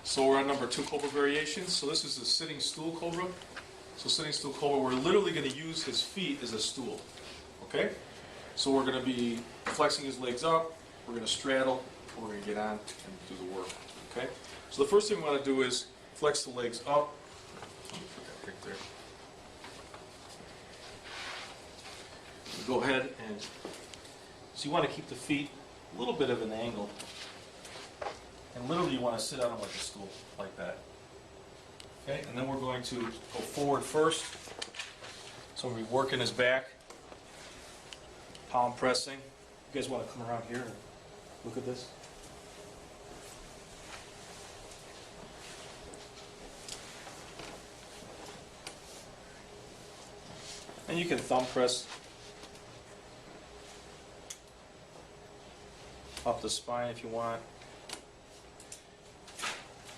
So we're on number 2 Cobra variations. So this is the sitting stool Cobra. So sitting stool Cobra, we're literally going to use his feet as a stool. Okay? So we're going to be flexing his legs up, we're going to straddle, and we're going to get on and do the work. Okay? So the first thing we want to do is flex the legs up. Put that right there. Go ahead and, so you want to keep the feet a little bit of an angle. And literally you want to sit on them like a stool, like that. Okay, and then we're going to go forward first. So we'll be working his back, palm pressing. You guys want to come around here and look at this? And you can thumb press up the spine if you want.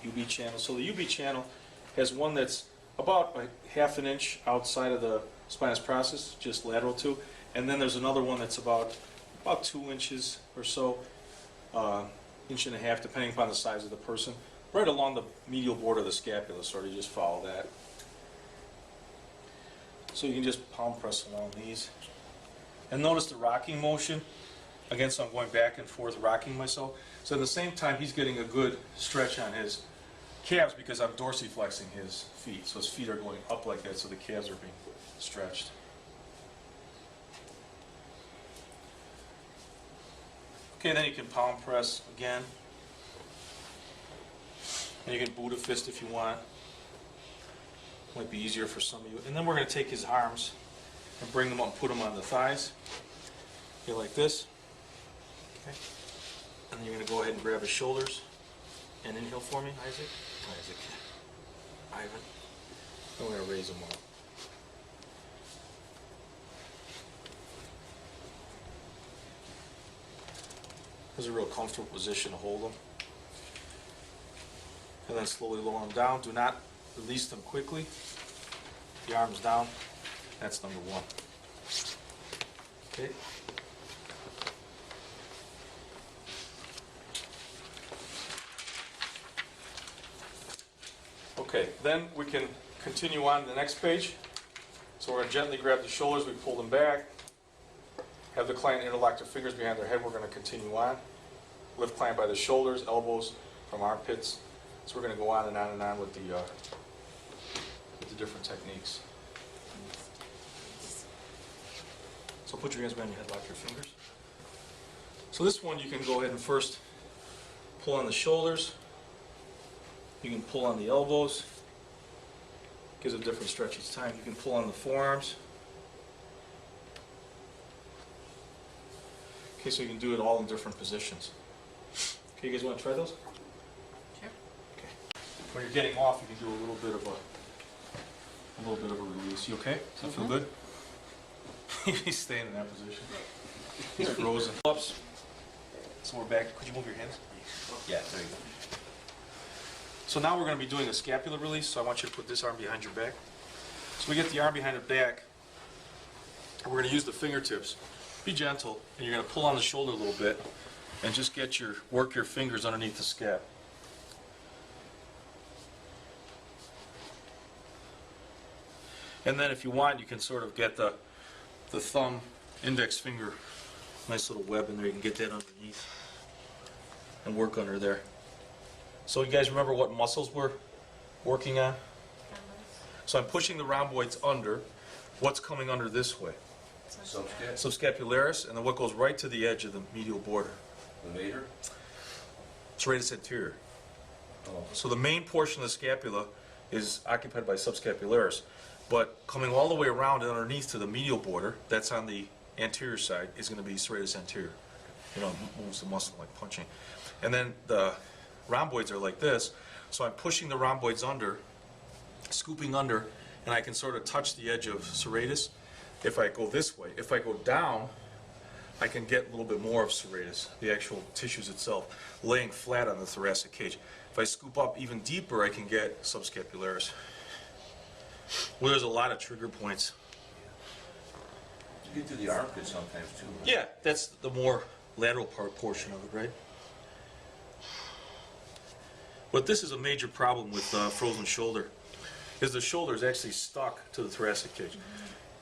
UB channel. So the UB channel has one that's about a ½ an inch outside of the spinous process, just lateral to, and then there's another one that's about 2 inches or so, inch and a half, depending upon the size of the person, right along the medial border of the scapula. Sort of just follow that. So you can just palm press along these, and notice the rocking motion. Again, so I'm going back and forth, rocking myself. So at the same time, he's getting a good stretch on his calves because I'm dorsiflexing his feet. So his feet are going up like that, so the calves are being stretched. Okay, then you can palm press again. And you can Buddha fist if you want. Might be easier for some of you. And then we're going to take his arms and bring them up and put them on the thighs. Okay, like this. Okay. And then you're going to go ahead and grab his shoulders and inhale for me, Isaac. Ivan. Then we're going to raise him up. This is a real comfortable position to hold them. And then slowly lower them down. Do not release them quickly. The arms down. That's number 1. Okay. Okay, then we can continue on to the next page. So we're going to gently grab the shoulders, we pull them back. Have the client interlock their fingers behind their head. We're going to continue on. Lift client by the shoulders, elbows from armpits. So we're going to go on and on and on with the different techniques. So put your hands behind your head, lock your fingers. So this one you can go ahead and first pull on the shoulders. You can pull on the elbows. Gives a different stretch each time. You can pull on the forearms. Okay, so you can do it all in different positions. Okay, you guys want to try those? Sure. Okay. When you're getting off, you can do a little bit of a release. You okay? Does that feel good? He's staying in that position. He's frozen. Ups. So we're back. Could you move your hands? Yeah, there you go. So now we're going to be doing a scapular release, so I want you to put this arm behind your back. So we get the arm behind the back, and we're going to use the fingertips. Be gentle, and you're going to pull on the shoulder a little bit, and just work your fingers underneath the scap. And then if you want, you can sort of get the thumb, index finger, nice little web in there. You can get that underneath and work under there. So you guys remember what muscles we're working on? So I'm pushing the rhomboids under. What's coming under this way? Subscapularis, and then what goes right to the edge of the medial border? The mater? Serratus anterior. Oh. So the main portion of the scapula is occupied by subscapularis, but coming all the way around and underneath to the medial border, that's on the anterior side, is going to be serratus anterior. You know, it moves the muscle like punching. And then the rhomboids are like this, so I'm pushing the rhomboids under, scooping under, and I can sort of touch the edge of serratus if I go this way. If I go down, I can get a little bit more of serratus, the actual tissues itself, laying flat on the thoracic cage. If I scoop up even deeper, I can get subscapularis. Well, there's a lot of trigger points. You get to the armpit sometimes too. Right? Yeah, that's the more lateral portion of it, right? But this is a major problem with frozen shoulder, is the shoulder is actually stuck to the thoracic cage.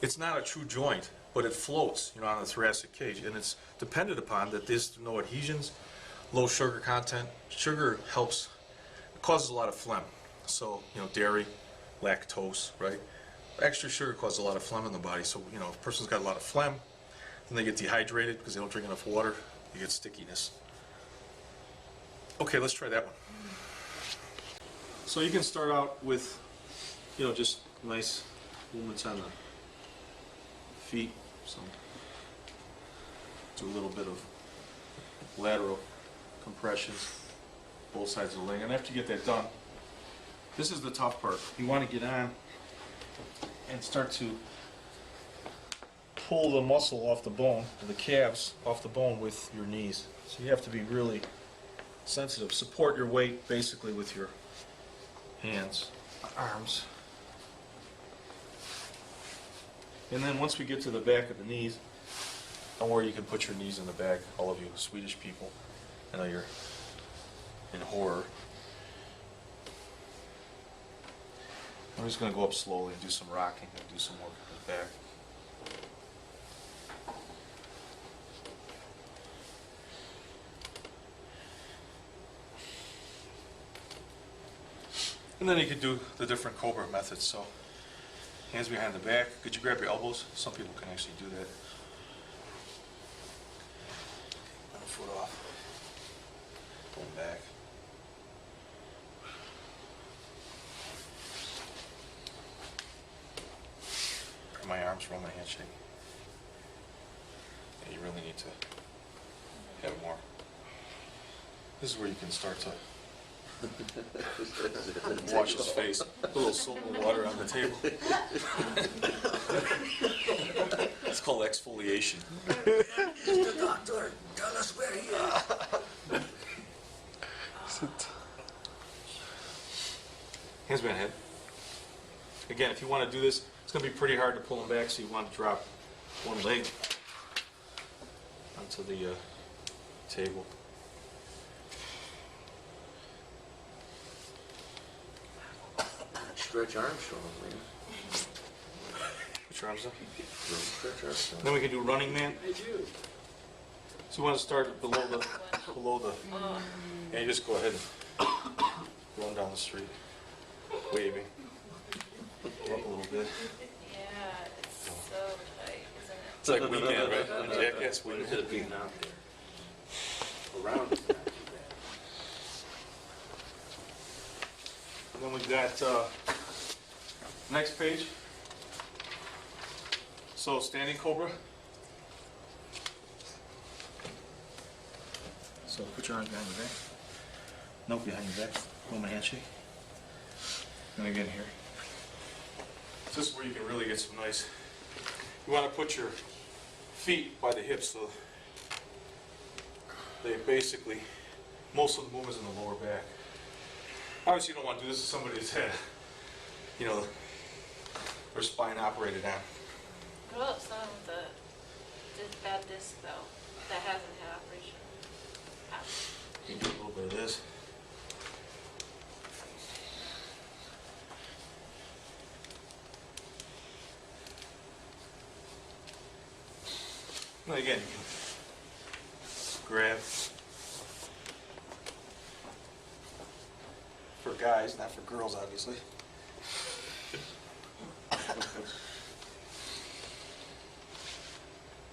It's not a true joint, but it floats, you know, on the thoracic cage, and it's dependent upon that there's no adhesions, low sugar content. Sugar helps, it causes a lot of phlegm. So, you know, dairy, lactose, right? Extra sugar causes a lot of phlegm in the body. So, you know, if a person's got a lot of phlegm, then they get dehydrated because they don't drink enough water, you get stickiness. Okay, let's try that one. So you can start out with, you know, just nice movements on the feet. So do a little bit of lateral compressions, both sides of the leg. And after you get that done, this is the tough part. You want to get on and start to pull the muscle off the bone, the calves off the bone with your knees. So you have to be really sensitive. Support your weight basically with your hands, arms. And then once we get to the back of the knees, don't worry, you can put your knees in the back, all of you Swedish people. I know you're in horror. I'm just going to go up slowly and do some rocking and do some work in the back. And then you could do the different Cobra methods. So, hands behind the back. Could you grab your elbows? Some people can actually do that. One foot off. Going back. Grab my arms, roll my handshake. Yeah, you really need to have more. This is where you can start to wash his face. A little salt and water on the table. It's called exfoliation. Mr. Doctor, tell us where he is. Hands behind head. Again, if you want to do this, it's going to be pretty hard to pull them back, so you want to drop one leg onto the table. Stretch Armstrong, man. Put your arms up. Stretch Armstrong. Then we can do running man. So you want to start below the, and you just go ahead and run down the street, waving. Go up a little bit. Yeah, it's so tight, isn't it? It's like Wingman, right? Jackass Wingman. Being out there. Around. And then we've got next page. So standing Cobra. So put your arms behind your back. No, behind your back. Moment handshake. And again here. So this is where you can really get some nice. You want to put your feet by the hips so they basically, most of the movement is in the lower back. Obviously, you don't want to do this to somebody that's had, you know, their spine operated on. What about someone with a bad disc, though, that hasn't had operation? You can do a little bit of this. And again, you can grab. For guys, not for girls, obviously.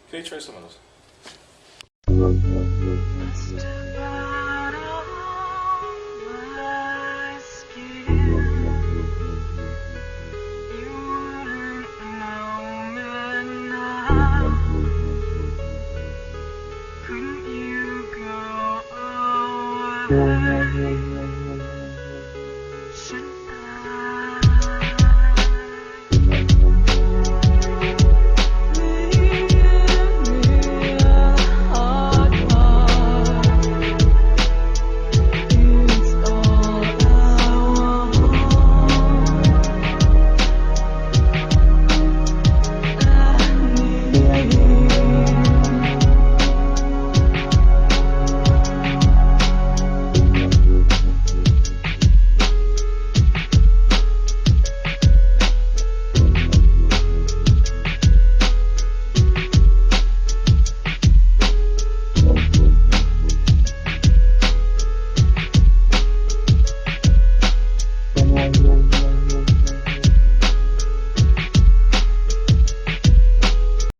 Okay, try some of those.